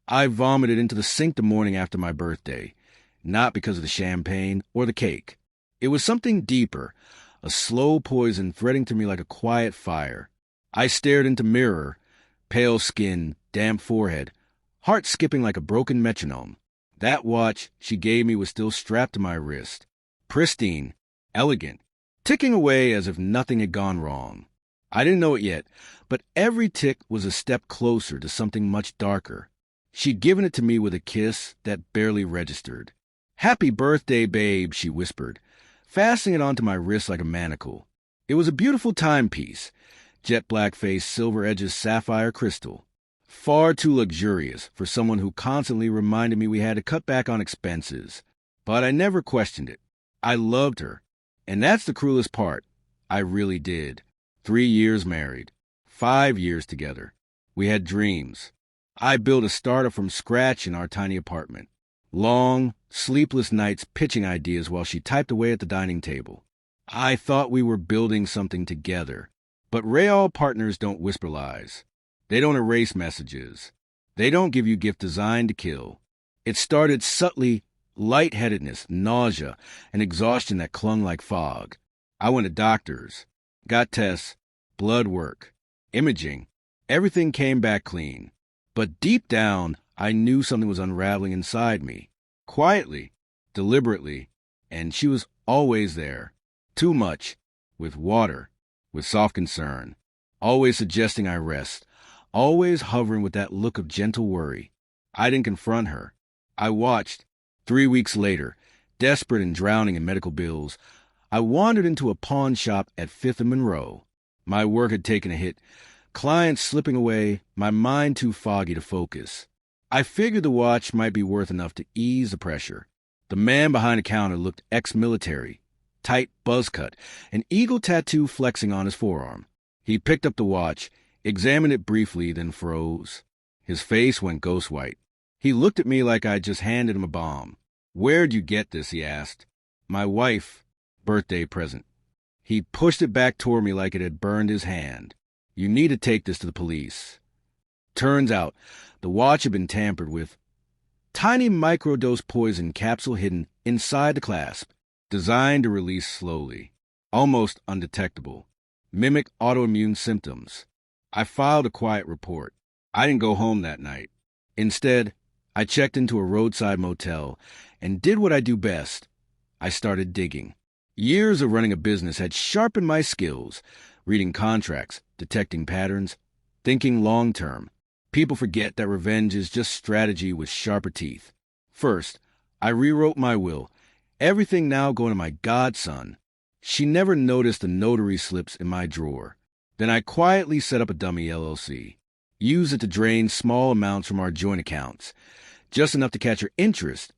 I vomited into the sink the morning after my birthday, not because of the champagne or the cake. It was something deeper, a slow poison threading through me like a quiet fire. I stared into mirror, pale skin, damp forehead, heart skipping like a broken metronome. That watch she gave me was still strapped to my wrist, pristine, elegant, ticking away as if nothing had gone wrong. I didn't know it yet, but every tick was a step closer to something much darker. She'd given it to me with a kiss that barely registered. "Happy birthday, babe," she whispered, fastening it onto my wrist like a manacle. It was a beautiful timepiece, jet black face, silver edges, sapphire crystal. Far too luxurious for someone who constantly reminded me we had to cut back on expenses. But I never questioned it. I loved her. And that's the cruelest part. I really did. 3 years married. 5 years together. We had dreams. I built a startup from scratch in our tiny apartment. Long, sleepless nights pitching ideas while she typed away at the dining table. I thought we were building something together. But Real partners don't whisper lies. They don't erase messages. They don't give you gift designed to kill. It started subtly, lightheadedness, nausea, and exhaustion that clung like fog. I went to doctors, got tests, blood work, imaging. Everything came back clean. But deep down, I knew something was unraveling inside me. Quietly, deliberately, and she was always there. Too much, with water, with soft concern, always suggesting I rest, always hovering with that look of gentle worry. I didn't confront her. I watched. 3 weeks later, desperate and drowning in medical bills, I wandered into a pawn shop at 5th and Monroe. My work had taken a hit, clients slipping away, my mind too foggy to focus. I figured the watch might be worth enough to ease the pressure. The man behind the counter looked ex-military, tight buzz cut, an eagle tattoo flexing on his forearm. He picked up the watch, examined it briefly, then froze. His face went ghost white. He looked at me like I'd just handed him a bomb. "Where'd you get this?" he asked. "My wife. Birthday present." He pushed it back toward me like it had burned his hand. "You need to take this to the police." Turns out, the watch had been tampered with. Tiny microdose poison capsule hidden inside the clasp, designed to release slowly, almost undetectable, mimic autoimmune symptoms. I filed a quiet report. I didn't go home that night. Instead, I checked into a roadside motel and did what I do best. I started digging. Years of running a business had sharpened my skills, reading contracts, detecting patterns, thinking long-term. People forget that revenge is just strategy with sharper teeth. First, I rewrote my will, everything now going to my godson. She never noticed the notary slips in my drawer. Then I quietly set up a dummy LLC, used it to drain small amounts from our joint accounts, just enough to catch her interest,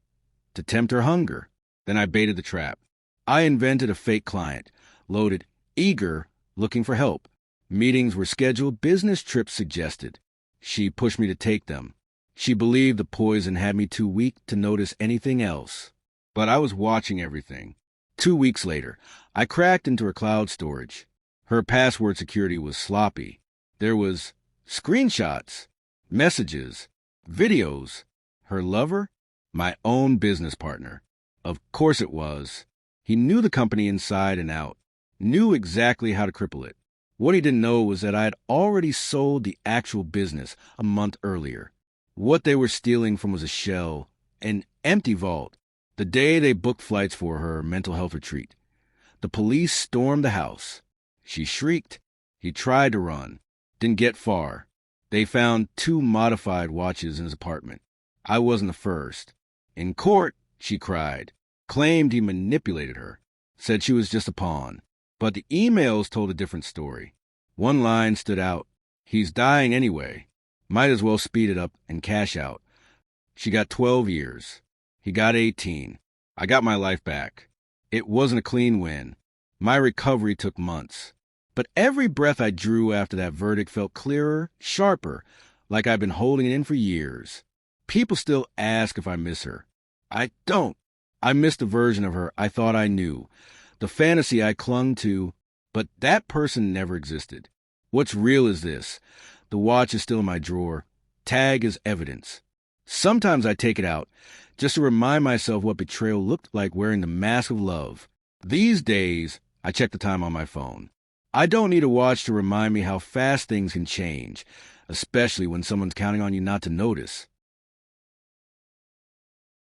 to tempt her hunger. Then I baited the trap. I invented a fake client, loaded, eager, looking for help. Meetings were scheduled, business trips suggested. She pushed me to take them. She believed the poison had me too weak to notice anything else. But I was watching everything. 2 weeks later, I cracked into her cloud storage. Her password security was sloppy. There was screenshots, messages, videos. Her lover? My own business partner. Of course it was. He knew the company inside and out, knew exactly how to cripple it. What he didn't know was that I had already sold the actual business a month earlier. What they were stealing from was a shell, an empty vault. The day they booked flights for her mental health retreat, the police stormed the house. She shrieked. He tried to run. Didn't get far. They found 2 modified watches in his apartment. I wasn't the first. In court, she cried, claimed he manipulated her, said she was just a pawn. But the emails told a different story. One line stood out. "He's dying anyway. Might as well speed it up and cash out." She got 12 years. He got 18. I got my life back. It wasn't a clean win. My recovery took months. But every breath I drew after that verdict felt clearer, sharper, like I'd been holding it in for years. People still ask if I miss her. I don't. I miss the version of her I thought I knew, the fantasy I clung to, but that person never existed. What's real is this. The watch is still in my drawer. Tag is evidence. Sometimes I take it out just to remind myself what betrayal looked like wearing the mask of love. These days, I check the time on my phone. I don't need a watch to remind me how fast things can change, especially when someone's counting on you not to notice.